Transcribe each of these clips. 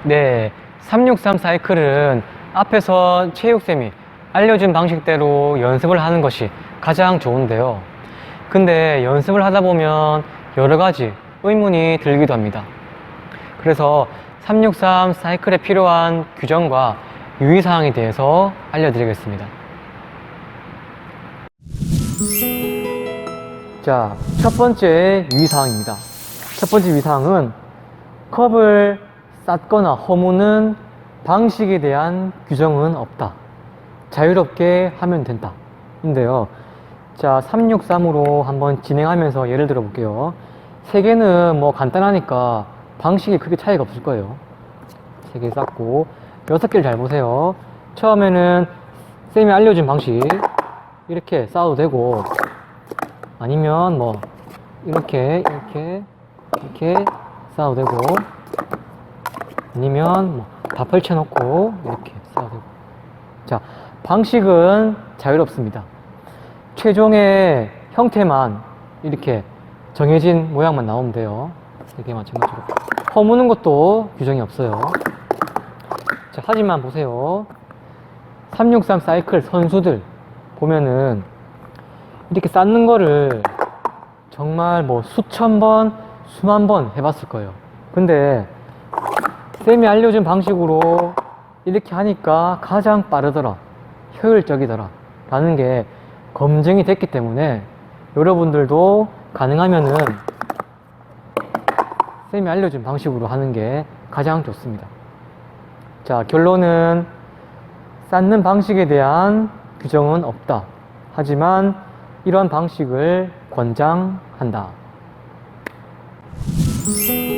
네, 363 사이클은 앞에서 체육쌤이 알려준 방식대로 연습을 하는 것이 가장 좋은데요. 근데 연습을 하다 보면 여러 가지 의문이 들기도 합니다. 그래서 363 사이클에 필요한 규정과 유의사항에 대해서 알려드리겠습니다. 자, 첫 번째 유의사항입니다. 첫 번째 유의사항은 컵을 쌓거나 허무는 방식에 대한 규정은 없다. 자유롭게 하면 된다. 인데요. 자, 363으로 한번 진행하면서 예를 들어 볼게요. 3개는 뭐 간단하니까 방식이 크게 차이가 없을 거예요. 3개 쌓고 6개를 잘 보세요. 처음에는 쌤이 알려준 방식 이렇게 쌓아도 되고, 아니면 뭐 이렇게 쌓아도 되고, 아니면 뭐 다 펼쳐놓고 이렇게 쌓아도 되고. 자, 방식은 자유롭습니다. 최종의 형태만 이렇게 정해진 모양만 나오면 돼요. 3개 마찬가지로. 허무는 것도 규정이 없어요. 자, 하지만 보세요. 363 사이클 선수들 보면은 이렇게 쌓는 거를 정말 뭐 수천 번, 수만 번 해봤을 거예요. 근데 쌤이 알려준 방식으로 이렇게 하니까 가장 빠르더라, 효율적이더라 라는 게 검증이 됐기 때문에 여러분들도 가능하면은 쌤이 알려준 방식으로 하는 게 가장 좋습니다. 자, 결론은 쌓는 방식에 대한 규정은 없다. 하지만 이러한 방식을 권장한다.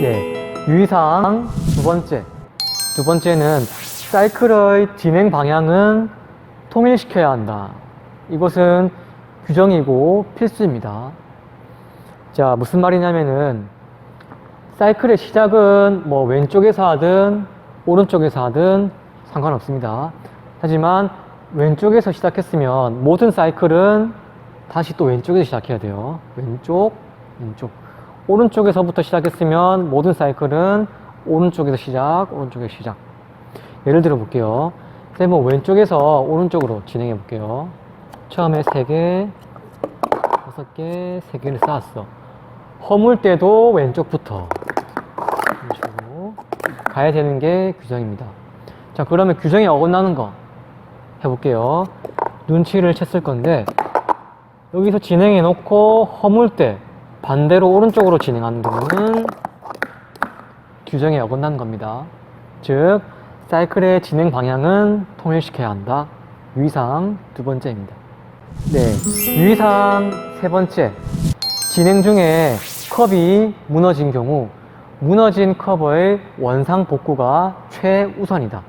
네, 유의사항 두 번째. 두 번째는 사이클의 진행 방향은 통일시켜야 한다. 이것은 규정이고 필수입니다. 자, 무슨 말이냐면은 사이클의 시작은 뭐 왼쪽에서 하든 오른쪽에서 하든 상관없습니다. 하지만 왼쪽에서 시작했으면 모든 사이클은 다시 또 왼쪽에서 시작해야 돼요. 왼쪽, 왼쪽. 오른쪽에서부터 시작했으면 모든 사이클은 오른쪽에서 시작, 오른쪽에서 시작. 예를 들어 볼게요. 쌤은 왼쪽에서 오른쪽으로 진행해 볼게요. 처음에 3개, 6개, 3개를 쌓았어. 허물 때도 왼쪽부터 이런 식으로 가야 되는 게 규정입니다. 자, 그러면 규정에 어긋나는 거 해볼게요. 눈치를 챘을 건데, 여기서 진행해 놓고 허물 때 반대로 오른쪽으로 진행하는 경우는 규정에 어긋난 겁니다. 즉, 사이클의 진행 방향은 통일시켜야 한다. 유의사항 두 번째입니다. 네, 유의사항 세 번째. 진행 중에 컵이 무너진 경우 무너진 컵의 원상 복구가 최우선이다.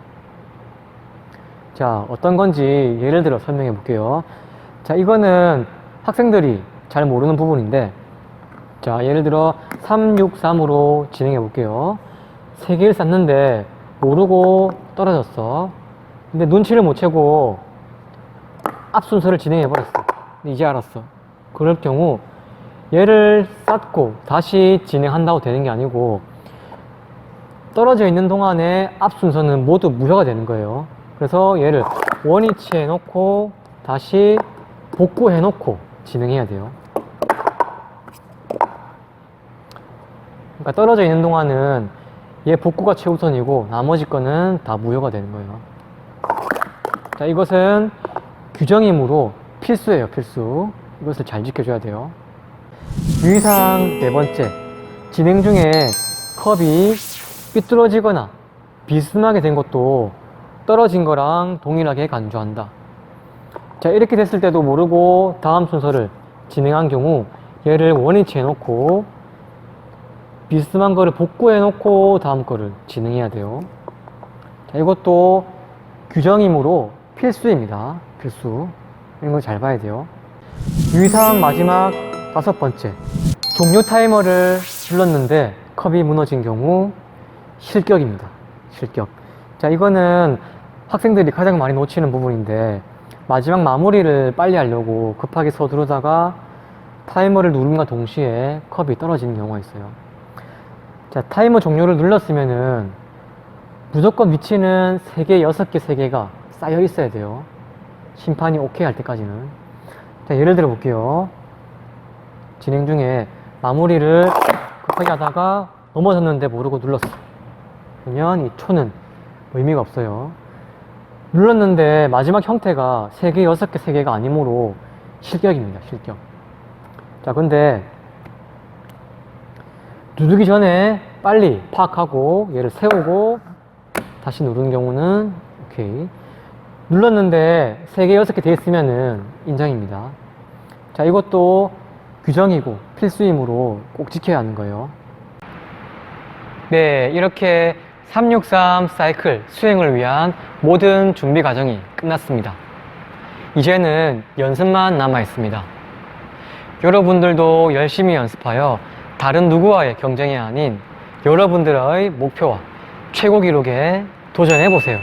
자, 어떤 건지 예를 들어 설명해 볼게요. 자, 이거는 학생들이 잘 모르는 부분인데, 자, 예를 들어 363으로 진행해 볼게요. 3개를 쌓는데 모르고 떨어졌어. 근데 눈치를 못 채고 앞 순서를 진행해 버렸어. 근데 이제 알았어. 그럴 경우 얘를 쌓고 다시 진행한다고 되는 게 아니고, 떨어져 있는 동안에 앞 순서는 모두 무효가 되는 거예요. 그래서 얘를 원위치해 놓고 다시 복구해 놓고 진행해야 돼요. 그러니까 떨어져 있는 동안은 얘 복구가 최우선이고 나머지 거는 다 무효가 되는 거예요. 자, 이것은 규정이므로 필수예요, 필수. 이것을 잘 지켜줘야 돼요. 유의사항 네 번째. 진행 중에 컵이 삐뚤어지거나 비스듬하게 된 것도 떨어진 거랑 동일하게 간주한다. 자, 이렇게 됐을 때도 모르고 다음 순서를 진행한 경우 얘를 원위치 해놓고 비스듬한 거를 복구해 놓고 다음 거를 진행해야 돼요. 자, 이것도 규정이므로 필수입니다. 필수. 이런 거 잘 봐야 돼요. 유의사항 마지막 다섯 번째. 종료 타이머를 눌렀는데 컵이 무너진 경우 실격입니다. 실격. 자, 이거는 학생들이 가장 많이 놓치는 부분인데, 마지막 마무리를 빨리 하려고 급하게 서두르다가 타이머를 누름과 동시에 컵이 떨어지는 경우가 있어요. 자, 타이머 종료를 눌렀으면은 무조건 위치는 3개, 6개, 3개가 쌓여 있어야 돼요. 심판이 오케이 할 때까지는. 자, 예를 들어 볼게요. 진행 중에 마무리를 급하게 하다가 넘어졌는데 모르고 눌렀어. 그러면 이 초는 의미가 없어요. 눌렀는데 마지막 형태가 3개, 6개, 3개가 아니므로 실격입니다. 실격. 자, 근데 누르기 전에 빨리 파악하고 얘를 세우고 다시 누르는 경우는 오케이. 눌렀는데 3개, 6개 돼 있으면은 인정입니다. 자, 이것도 규정이고 필수이므로 꼭 지켜야 하는 거예요. 네, 이렇게 363 사이클 수행을 위한 모든 준비 과정이 끝났습니다. 이제는 연습만 남아 있습니다. 여러분들도 열심히 연습하여 다른 누구와의 경쟁이 아닌 여러분들의 목표와 최고 기록에 도전해 보세요.